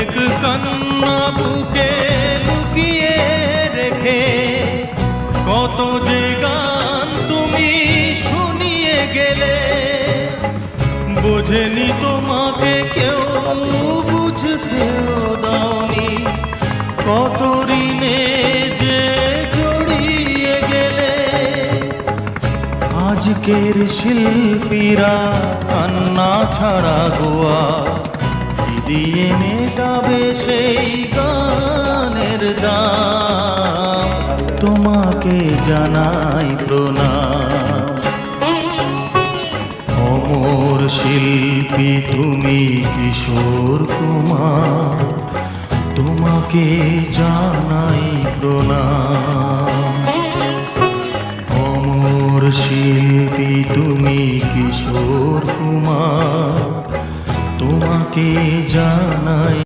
অনেক কান্না বুকে লুকিয়ে রেখে কত যে গান তুমি শুনিয়ে গেলে। বোঝেনি তোমাকে কেউ, বুঝতেও দাওনি, কত ঋণে যে জড়িয়ে গেলে। আজকের শিল্পীরা কান্না ছাড়া গোয়া কি দিয়ে মেটাবে সেই গানের দাম। তোমাকে জানাই প্রণাম। অমর শিল্পী তুমি কিশোর কুমার, তোমাকে জানাই প্রণাম। অমর শিল্পী তুমি কিশোর কুমার, তোমাকে জানাই